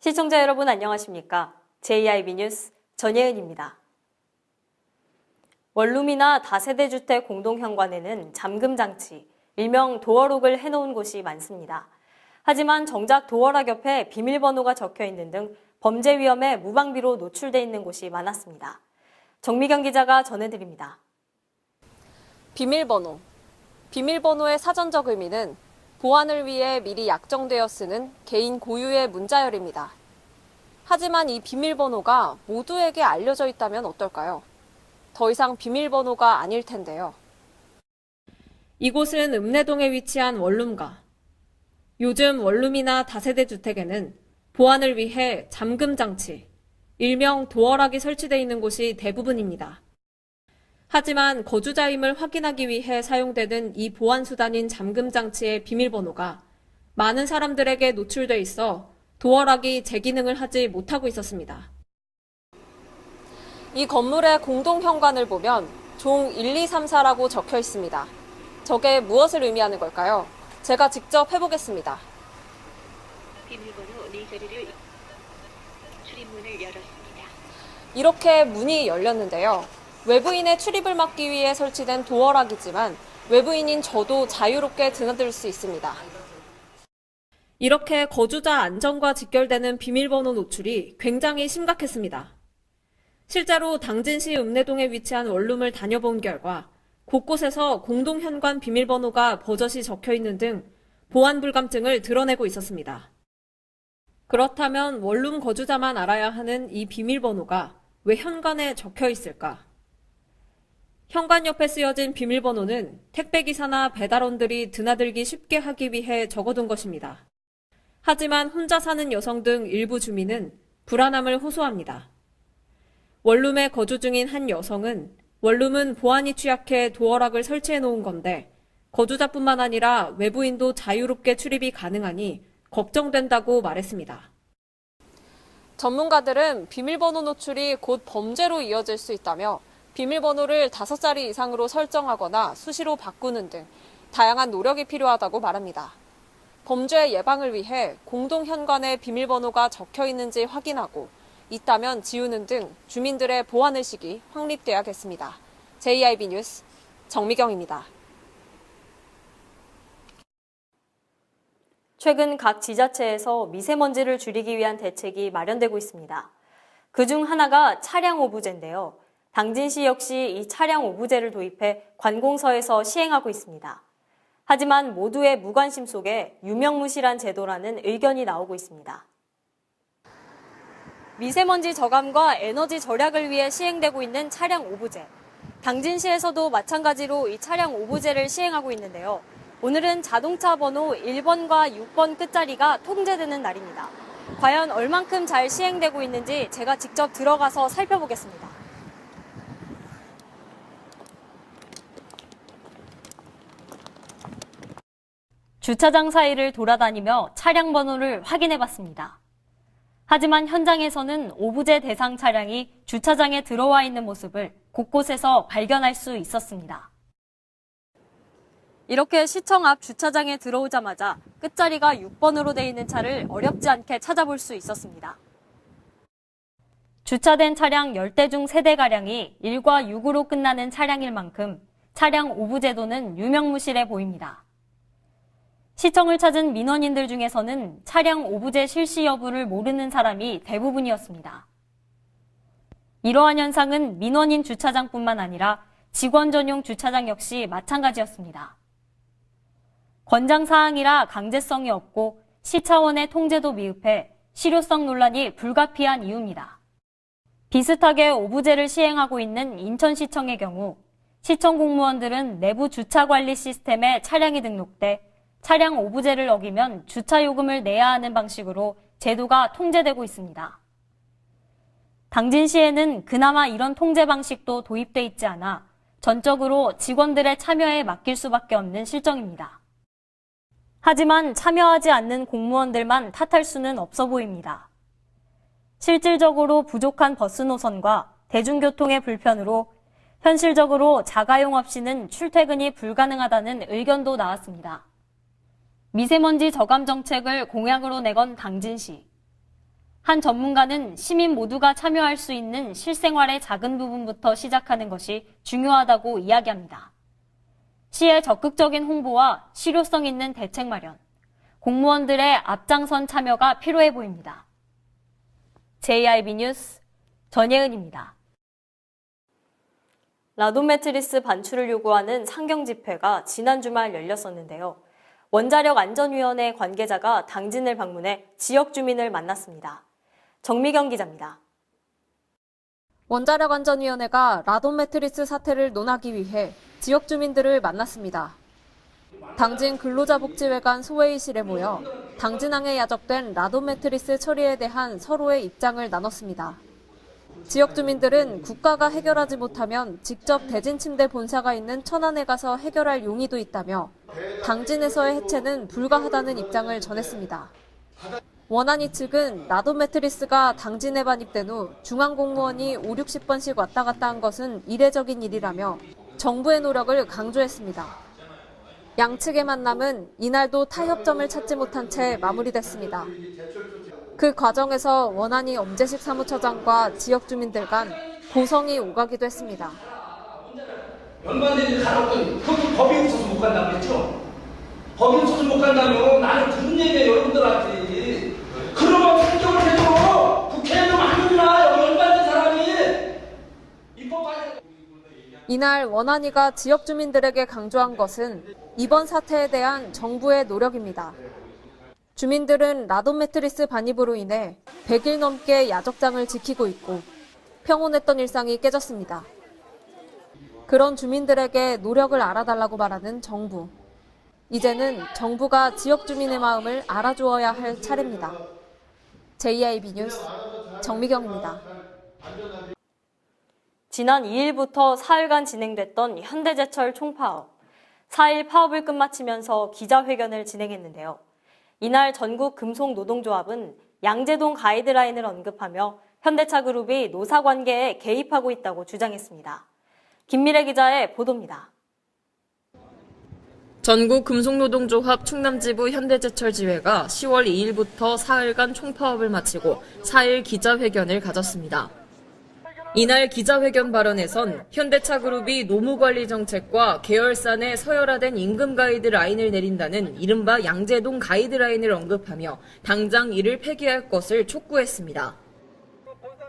시청자 여러분 안녕하십니까? JIB 뉴스 전예은입니다. 원룸이나 다세대 주택 공동현관에는 잠금장치, 일명 도어록을 해놓은 곳이 많습니다. 하지만 정작 도어락 옆에 비밀번호가 적혀있는 등 범죄 위험에 무방비로 노출돼 있는 곳이 많았습니다. 정미경 기자가 전해드립니다. 비밀번호. 비밀번호의 사전적 의미는 보안을 위해 미리 약정되어 쓰는 개인 고유의 문자열입니다. 하지만 이 비밀번호가 모두에게 알려져 있다면 어떨까요? 더 이상 비밀번호가 아닐 텐데요. 이곳은 읍내동에 위치한 원룸가. 요즘 원룸이나 다세대 주택에는 보안을 위해 잠금 장치, 일명 도어락이 설치되어 있는 곳이 대부분입니다. 하지만 거주자임을 확인하기 위해 사용되는 이 보안 수단인 잠금 장치의 비밀번호가 많은 사람들에게 노출돼 있어 도어락이 제 기능을 하지 못하고 있었습니다. 이 건물의 공동 현관을 보면 종 1234라고 적혀 있습니다. 저게 무엇을 의미하는 걸까요? 제가 직접 해보겠습니다. 비밀번호 네 자리를 출입문을 열었습니다. 이렇게 문이 열렸는데요. 외부인의 출입을 막기 위해 설치된 도어락이지만 외부인인 저도 자유롭게 드나들 수 있습니다. 이렇게 거주자 안전과 직결되는 비밀번호 노출이 굉장히 심각했습니다. 실제로 당진시 읍내동에 위치한 원룸을 다녀본 결과 곳곳에서 공동현관 비밀번호가 버젓이 적혀있는 등 보안 불감증을 드러내고 있었습니다. 그렇다면 원룸 거주자만 알아야 하는 이 비밀번호가 왜 현관에 적혀 있을까? 현관 옆에 쓰여진 비밀번호는 택배기사나 배달원들이 드나들기 쉽게 하기 위해 적어둔 것입니다. 하지만 혼자 사는 여성 등 일부 주민은 불안함을 호소합니다. 원룸에 거주 중인 한 여성은 원룸은 보안이 취약해 도어락을 설치해 놓은 건데 거주자뿐만 아니라 외부인도 자유롭게 출입이 가능하니 걱정된다고 말했습니다. 전문가들은 비밀번호 노출이 곧 범죄로 이어질 수 있다며 비밀번호를 5자리 이상으로 설정하거나 수시로 바꾸는 등 다양한 노력이 필요하다고 말합니다. 범죄 예방을 위해 공동현관에 비밀번호가 적혀 있는지 확인하고 있다면 지우는 등 주민들의 보안의식이 확립돼야겠습니다. JIB 뉴스 정미경입니다. 최근 각 지자체에서 미세먼지를 줄이기 위한 대책이 마련되고 있습니다. 그중 하나가 차량 오부제인데요. 당진시 역시 이 차량 오부제를 도입해 관공서에서 시행하고 있습니다. 하지만 모두의 무관심 속에 유명무실한 제도라는 의견이 나오고 있습니다. 미세먼지 저감과 에너지 절약을 위해 시행되고 있는 차량 오부제. 당진시에서도 마찬가지로 이 차량 오부제를 시행하고 있는데요. 오늘은 자동차 번호 1번과 6번 끝자리가 통제되는 날입니다. 과연 얼만큼 잘 시행되고 있는지 제가 직접 들어가서 살펴보겠습니다. 주차장 사이를 돌아다니며 차량 번호를 확인해봤습니다. 하지만 현장에서는 오부제 대상 차량이 주차장에 들어와 있는 모습을 곳곳에서 발견할 수 있었습니다. 이렇게 시청 앞 주차장에 들어오자마자 끝자리가 6번으로 돼 있는 차를 어렵지 않게 찾아볼 수 있었습니다. 주차된 차량 10대 중 3대가량이 1과 6으로 끝나는 차량일 만큼 차량 오부제도는 유명무실해 보입니다. 시청을 찾은 민원인들 중에서는 차량 오부제 실시 여부를 모르는 사람이 대부분이었습니다. 이러한 현상은 민원인 주차장뿐만 아니라 직원 전용 주차장 역시 마찬가지였습니다. 권장사항이라 강제성이 없고 시 차원의 통제도 미흡해 실효성 논란이 불가피한 이유입니다. 비슷하게 오부제를 시행하고 있는 인천시청의 경우 시청 공무원들은 내부 주차관리 시스템에 차량이 등록돼 차량 오부제를 어기면 주차요금을 내야 하는 방식으로 제도가 통제되고 있습니다. 당진시에는 그나마 이런 통제 방식도 도입돼 있지 않아 전적으로 직원들의 참여에 맡길 수밖에 없는 실정입니다. 하지만 참여하지 않는 공무원들만 탓할 수는 없어 보입니다. 실질적으로 부족한 버스 노선과 대중교통의 불편으로 현실적으로 자가용 없이는 출퇴근이 불가능하다는 의견도 나왔습니다. 미세먼지 저감 정책을 공약으로 내건 당진시. 한 전문가는 시민 모두가 참여할 수 있는 실생활의 작은 부분부터 시작하는 것이 중요하다고 이야기합니다. 시의 적극적인 홍보와 실효성 있는 대책 마련, 공무원들의 앞장선 참여가 필요해 보입니다. JIB 뉴스 전예은입니다. 라돈 매트리스 반출을 요구하는 상경 집회가 지난 주말 열렸었는데요. 원자력안전위원회 관계자가 당진을 방문해 지역 주민을 만났습니다. 정미경 기자입니다. 원자력안전위원회가 라돈 매트리스 사태를 논하기 위해 지역 주민들을 만났습니다. 당진 근로자복지회관 소회의실에 모여 당진항에 야적된 라돈 매트리스 처리에 대한 서로의 입장을 나눴습니다. 지역 주민들은 국가가 해결하지 못하면 직접 대진침대 본사가 있는 천안에 가서 해결할 용의도 있다며 당진에서의 해체는 불가하다는 입장을 전했습니다. 원안위 측은 라돈 매트리스가 당진에 반입된 후 중앙공무원이 5, 60번씩 왔다 갔다 한 것은 이례적인 일이라며 정부의 노력을 강조했습니다. 양측의 만남은 이날도 타협점을 찾지 못한 채 마무리됐습니다. 그 과정에서 원안위 엄재식 사무처장과 지역 주민들 간 고성이 오가기도 했습니다. 연관되는 가로등 그것도 법이 없어서 못 간다고 했죠? 법이 없어서 못 간다면 나는 들은 얘기예요 여러분들한테. 그러면 생각을 해줘. 국회의원 아니구나 연관된 사람이. 이날 원안위가 지역 주민들에게 강조한 것은 이번 사태에 대한 정부의 노력입니다. 주민들은 라돈 매트리스 반입으로 인해 100일 넘게 야적장을 지키고 있고 평온했던 일상이 깨졌습니다. 그런 주민들에게 노력을 알아달라고 말하는 정부. 이제는 정부가 지역 주민의 마음을 알아주어야 할 차례입니다. JIB 뉴스 정미경입니다. 지난 2일부터 사흘간 진행됐던 현대제철 총파업. 4일 파업을 끝마치면서 기자회견을 진행했는데요. 이날 전국 금속노동조합은 양재동 가이드라인을 언급하며 현대차 그룹이 노사관계에 개입하고 있다고 주장했습니다. 김미래 기자의 보도입니다. 전국 금속노동조합 충남지부 현대제철지회가 10월 2일부터 사흘간 총파업을 마치고 4일 기자회견을 가졌습니다. 이날 기자회견 발언에선 현대차그룹이 노무관리 정책과 계열사 내 서열화된 임금 가이드라인을 내린다는 이른바 양재동 가이드라인을 언급하며 당장 이를 폐기할 것을 촉구했습니다.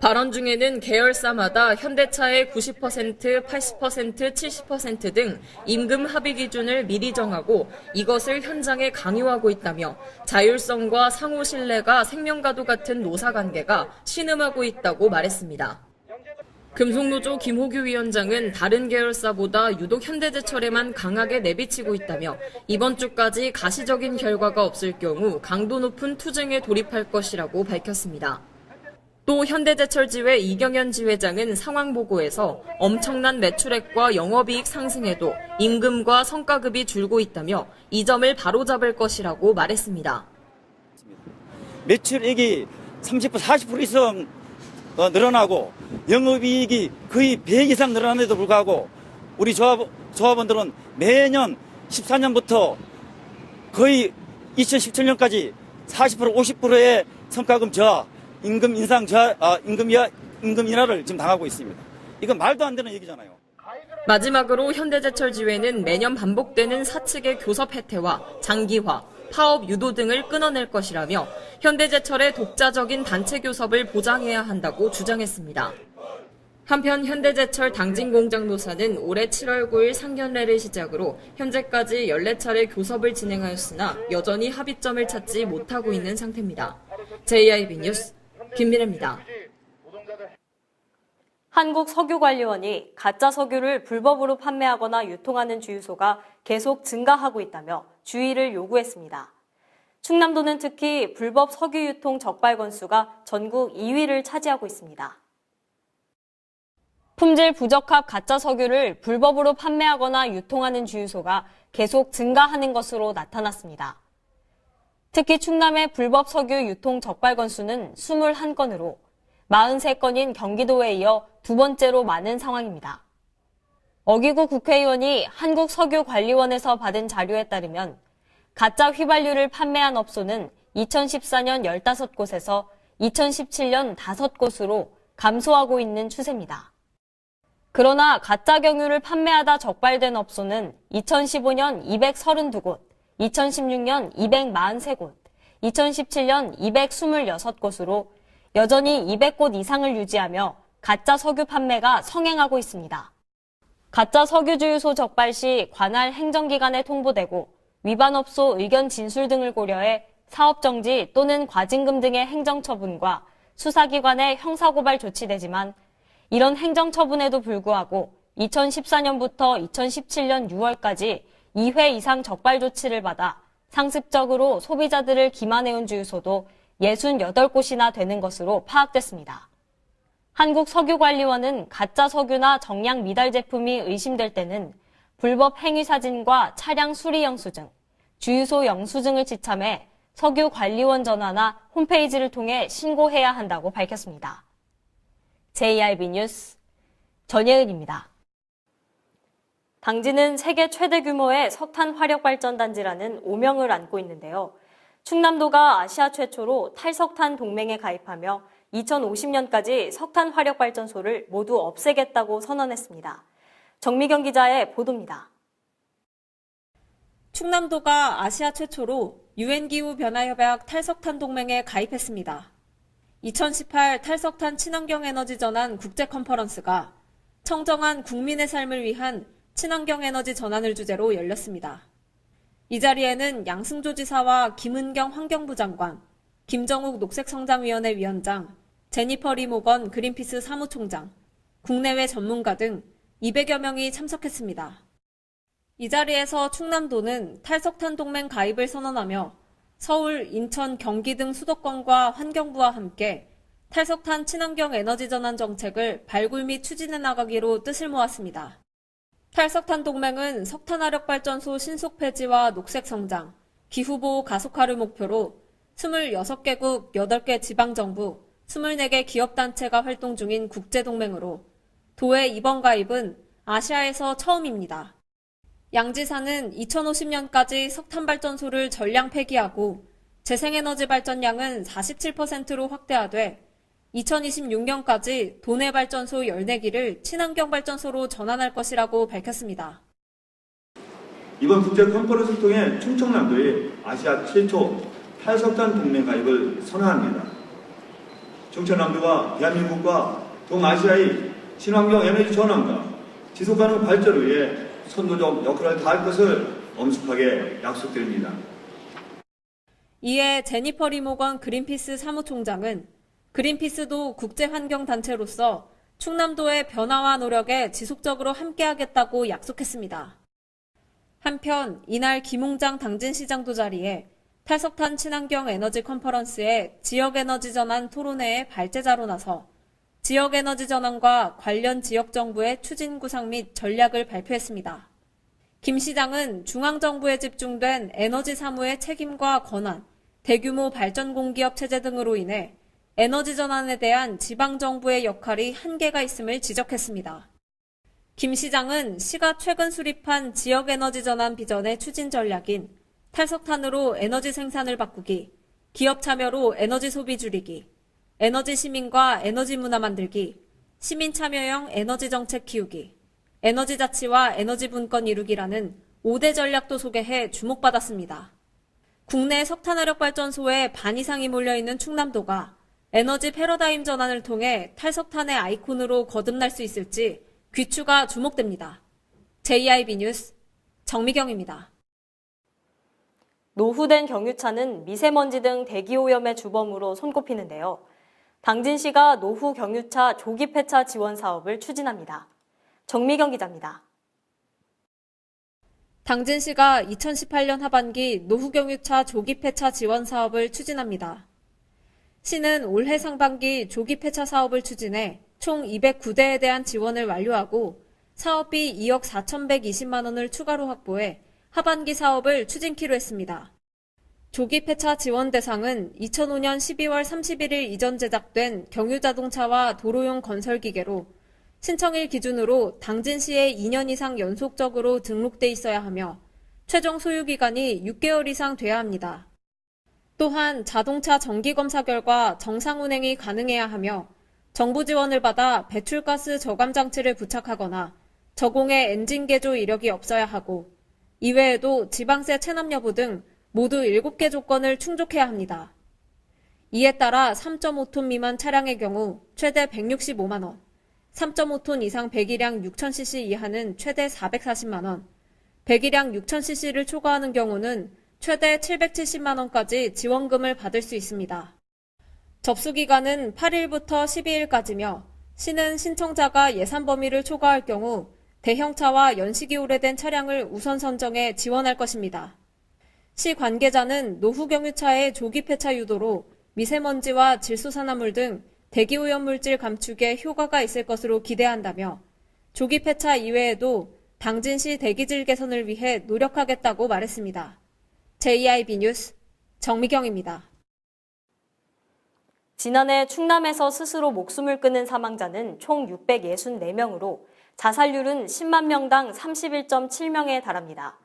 발언 중에는 계열사마다 현대차의 90%, 80%, 70% 등 임금 합의 기준을 미리 정하고 이것을 현장에 강요하고 있다며 자율성과 상호 신뢰가 생명과도 같은 노사관계가 신음하고 있다고 말했습니다. 금속노조 김호규 위원장은 다른 계열사보다 유독 현대제철에만 강하게 내비치고 있다며 이번 주까지 가시적인 결과가 없을 경우 강도 높은 투쟁에 돌입할 것이라고 밝혔습니다. 또 현대제철지회 이경현 지회장은 상황 보고에서 엄청난 매출액과 영업이익 상승에도 임금과 성과급이 줄고 있다며 이 점을 바로잡을 것이라고 말했습니다. 매출액이 30%, 40% 이상 늘어나고 영업이익이 거의 100 이상 늘어남에도 불구하고 우리 조합원들은 매년 14년부터 거의 2017년까지 40%, 50%의 성과금 저하, 임금 인상 저하, 임금 인하를 지금 당하고 있습니다. 이건 말도 안 되는 얘기잖아요. 마지막으로 현대제철지회는 매년 반복되는 사측의 교섭 해태와 장기화, 파업 유도 등을 끊어낼 것이라며 현대제철의 독자적인 단체 교섭을 보장해야 한다고 주장했습니다. 한편 현대제철 당진공장노사는 올해 7월 9일 상견례를 시작으로 현재까지 14차례 교섭을 진행하였으나 여전히 합의점을 찾지 못하고 있는 상태입니다. JIB 뉴스 김미래입니다. 한국석유관리원이 가짜 석유를 불법으로 판매하거나 유통하는 주유소가 계속 증가하고 있다며 주의를 요구했습니다. 충남도는 특히 불법 석유 유통 적발 건수가 전국 2위를 차지하고 있습니다. 품질 부적합 가짜 석유를 불법으로 판매하거나 유통하는 주유소가 계속 증가하는 것으로 나타났습니다. 특히 충남의 불법 석유 유통 적발 건수는 21건으로 43건인 경기도에 이어 두 번째로 많은 상황입니다. 어기구 국회의원이 한국석유관리원에서 받은 자료에 따르면 가짜 휘발유를 판매한 업소는 2014년 15곳에서 2017년 5곳으로 감소하고 있는 추세입니다. 그러나 가짜 경유를 판매하다 적발된 업소는 2015년 232곳, 2016년 243곳, 2017년 226곳으로 여전히 200곳 이상을 유지하며 가짜 석유 판매가 성행하고 있습니다. 가짜 석유 주유소 적발 시 관할 행정기관에 통보되고 위반업소 의견 진술 등을 고려해 사업 정지 또는 과징금 등의 행정처분과 수사기관의 형사고발 조치되지만 이런 행정처분에도 불구하고 2014년부터 2017년 6월까지 2회 이상 적발 조치를 받아 상습적으로 소비자들을 기만해온 주유소도 68곳이나 되는 것으로 파악됐습니다. 한국석유관리원은 가짜 석유나 정량 미달 제품이 의심될 때는 불법 행위 사진과 차량 수리 영수증, 주유소 영수증을 지참해 석유관리원 전화나 홈페이지를 통해 신고해야 한다고 밝혔습니다. JRB 뉴스 전예은입니다. 당진은 세계 최대 규모의 석탄 화력 발전 단지라는 오명을 안고 있는데요. 충남도가 아시아 최초로 탈석탄 동맹에 가입하며 2050년까지 석탄 화력 발전소를 모두 없애겠다고 선언했습니다. 정미경 기자의 보도입니다. 충남도가 아시아 최초로 유엔기후변화협약 탈석탄 동맹에 가입했습니다. 2018 탈석탄 친환경 에너지 전환 국제 컨퍼런스가 청정한 국민의 삶을 위한 친환경 에너지 전환을 주제로 열렸습니다. 이 자리에는 양승조 지사와 김은경 환경부 장관, 김정욱 녹색성장위원회 위원장, 제니퍼 리모건 그린피스 사무총장, 국내외 전문가 등 200여 명이 참석했습니다. 이 자리에서 충남도는 탈석탄 동맹 가입을 선언하며 서울, 인천, 경기 등 수도권과 환경부와 함께 탈석탄 친환경 에너지 전환 정책을 발굴 및 추진해 나가기로 뜻을 모았습니다. 탈석탄 동맹은 석탄화력 발전소 신속 폐지와 녹색 성장, 기후보호 가속화를 목표로 26개국 8개 지방정부, 24개 기업단체가 활동 중인 국제동맹으로 도의 이번 가입은 아시아에서 처음입니다. 양 지사는 2050년까지 석탄발전소를 전량 폐기하고 재생에너지 발전량은 47%로 확대하되 2026년까지 도내 발전소 14기를 친환경 발전소로 전환할 것이라고 밝혔습니다. 이번 국제 컨퍼런스를 통해 충청남도의 아시아 최초 탈석탄 동맹 가입을 선언합니다. 충청남도가 대한민국과 동아시아의 친환경 에너지 전환과 지속가능 발전을 위해 선도적 역할을 다할 것을 엄숙하게 약속드립니다. 이에 제니퍼 리모건 그린피스 사무총장은 그린피스도 국제환경단체로서 충남도의 변화와 노력에 지속적으로 함께하겠다고 약속했습니다. 한편 이날 김웅장 당진시장도 자리에 탈석탄 친환경 에너지 컨퍼런스의 지역에너지 전환 토론회의 발제자로 나서 지역에너지 전환과 관련 지역정부의 추진 구상 및 전략을 발표했습니다. 김 시장은 중앙정부에 집중된 에너지 사무의 책임과 권한, 대규모 발전 공기업 체제 등으로 인해 에너지 전환에 대한 지방정부의 역할이 한계가 있음을 지적했습니다. 김 시장은 시가 최근 수립한 지역에너지 전환 비전의 추진 전략인 탈석탄으로 에너지 생산을 바꾸기, 기업 참여로 에너지 소비 줄이기, 에너지 시민과 에너지 문화 만들기, 시민 참여형 에너지 정책 키우기, 에너지 자치와 에너지 분권 이루기라는 5대 전략도 소개해 주목받았습니다. 국내 석탄화력 발전소에 반 이상이 몰려있는 충남도가 에너지 패러다임 전환을 통해 탈석탄의 아이콘으로 거듭날 수 있을지 귀추가 주목됩니다. JIB 뉴스 정미경입니다. 노후된 경유차는 미세먼지 등 대기오염의 주범으로 손꼽히는데요. 당진시가 노후 경유차 조기 폐차 지원 사업을 추진합니다. 정미경 기자입니다. 당진시가 2018년 하반기 노후 경유차 조기 폐차 지원 사업을 추진합니다. 시는 올해 상반기 조기 폐차 사업을 추진해 총 209대에 대한 지원을 완료하고 사업비 2억 4,120만 원을 추가로 확보해 하반기 사업을 추진키로 했습니다. 조기 폐차 지원 대상은 2005년 12월 31일 이전 제작된 경유자동차와 도로용 건설기계로 신청일 기준으로 당진시에 2년 이상 연속적으로 등록돼 있어야 하며 최종 소유기간이 6개월 이상 돼야 합니다. 또한 자동차 정기검사 결과 정상 운행이 가능해야 하며 정부 지원을 받아 배출가스 저감 장치를 부착하거나 저공해 엔진 개조 이력이 없어야 하고 이외에도 지방세 체납 여부 등 모두 7개 조건을 충족해야 합니다. 이에 따라 3.5톤 미만 차량의 경우 최대 165만 원, 3.5톤 이상 배기량 6000cc 이하는 최대 440만 원, 배기량 6000cc를 초과하는 경우는 최대 770만 원까지 지원금을 받을 수 있습니다. 접수 기간은 8일부터 12일까지며 시는 신청자가 예산 범위를 초과할 경우 대형차와 연식이 오래된 차량을 우선 선정해 지원할 것입니다. 시 관계자는 노후 경유차의 조기 폐차 유도로 미세먼지와 질소산화물 등 대기오염물질 감축에 효과가 있을 것으로 기대한다며 조기 폐차 이외에도 당진시 대기질 개선을 위해 노력하겠다고 말했습니다. JIB 뉴스 정미경입니다. 지난해 충남에서 스스로 목숨을 끊은 사망자는 총 664명으로 자살률은 10만 명당 31.7명에 달합니다.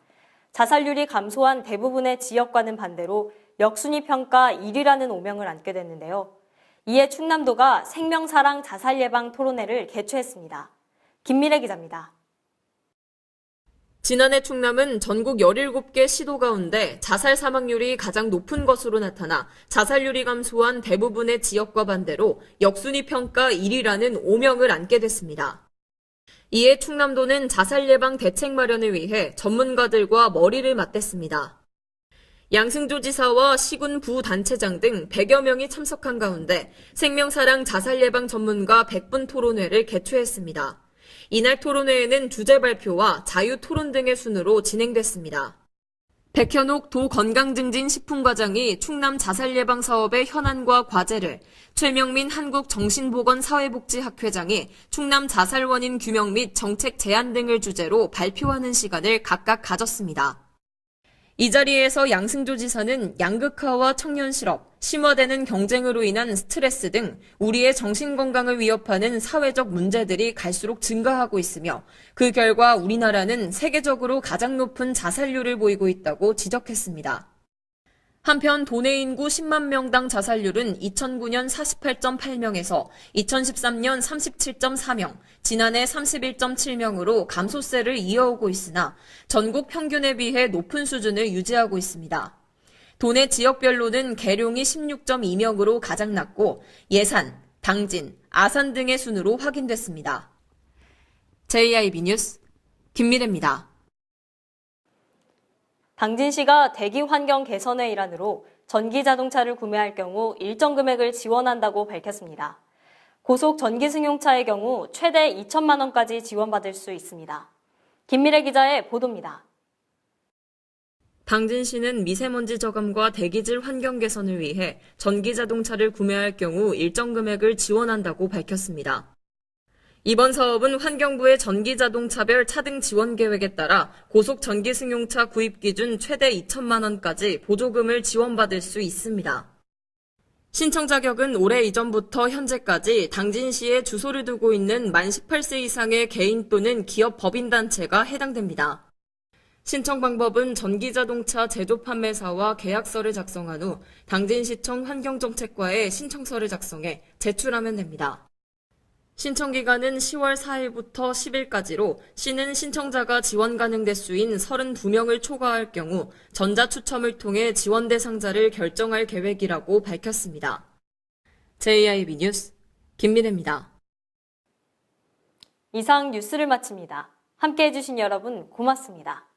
자살률이 감소한 대부분의 지역과는 반대로 역순위 평가 1위라는 오명을 안게 됐는데요. 이에 충남도가 생명사랑 자살예방 토론회를 개최했습니다. 김미래 기자입니다. 지난해 충남은 전국 17개 시도 가운데 자살 사망률이 가장 높은 것으로 나타나 자살률이 감소한 대부분의 지역과 반대로 역순위 평가 1위라는 오명을 안게 됐습니다. 이에 충남도는 자살 예방 대책 마련을 위해 전문가들과 머리를 맞댔습니다. 양승조 지사와 시군 부단체장 등 100여 명이 참석한 가운데 생명사랑 자살 예방 전문가 100분 토론회를 개최했습니다. 이날 토론회에는 주제 발표와 자유 토론 등의 순으로 진행됐습니다. 백현옥 도건강증진식품과장이 충남 자살 예방 사업의 현안과 과제를, 최명민 한국정신보건사회복지학회장이 충남 자살 원인 규명 및 정책 제안 등을 주제로 발표하는 시간을 각각 가졌습니다. 이 자리에서 양승조 지사는 양극화와 청년 실업, 심화되는 경쟁으로 인한 스트레스 등 우리의 정신건강을 위협하는 사회적 문제들이 갈수록 증가하고 있으며 그 결과 우리나라는 세계적으로 가장 높은 자살률을 보이고 있다고 지적했습니다. 한편 도내 인구 10만 명당 자살률은 2009년 48.8명에서 2013년 37.4명, 지난해 31.7명으로 감소세를 이어오고 있으나 전국 평균에 비해 높은 수준을 유지하고 있습니다. 도내 지역별로는 계룡이 16.2명으로 가장 낮고 예산, 당진, 아산 등의 순으로 확인됐습니다. JIB 뉴스 김미래입니다. 당진시가 대기 환경 개선의 일환으로 전기 자동차를 구매할 경우 일정 금액을 지원한다고 밝혔습니다. 고속 전기 승용차의 경우 최대 2천만 원까지 지원받을 수 있습니다. 김미래 기자의 보도입니다. 당진시는 미세먼지 저감과 대기질 환경 개선을 위해 전기 자동차를 구매할 경우 일정 금액을 지원한다고 밝혔습니다. 이번 사업은 환경부의 전기자동차별 차등 지원 계획에 따라 고속 전기승용차 구입 기준 최대 2천만 원까지 보조금을 지원받을 수 있습니다. 신청 자격은 올해 이전부터 현재까지 당진시에 주소를 두고 있는 만 18세 이상의 개인 또는 기업 법인단체가 해당됩니다. 신청 방법은 전기자동차 제조 판매사와 계약서를 작성한 후 당진시청 환경정책과에 신청서를 작성해 제출하면 됩니다. 신청 기간은 10월 4일부터 10일까지로 시는 신청자가 지원 가능 대수인 32명을 초과할 경우 전자추첨을 통해 지원 대상자를 결정할 계획이라고 밝혔습니다. JIB 뉴스 김미래입니다. 이상 뉴스를 마칩니다. 함께해 주신 여러분 고맙습니다.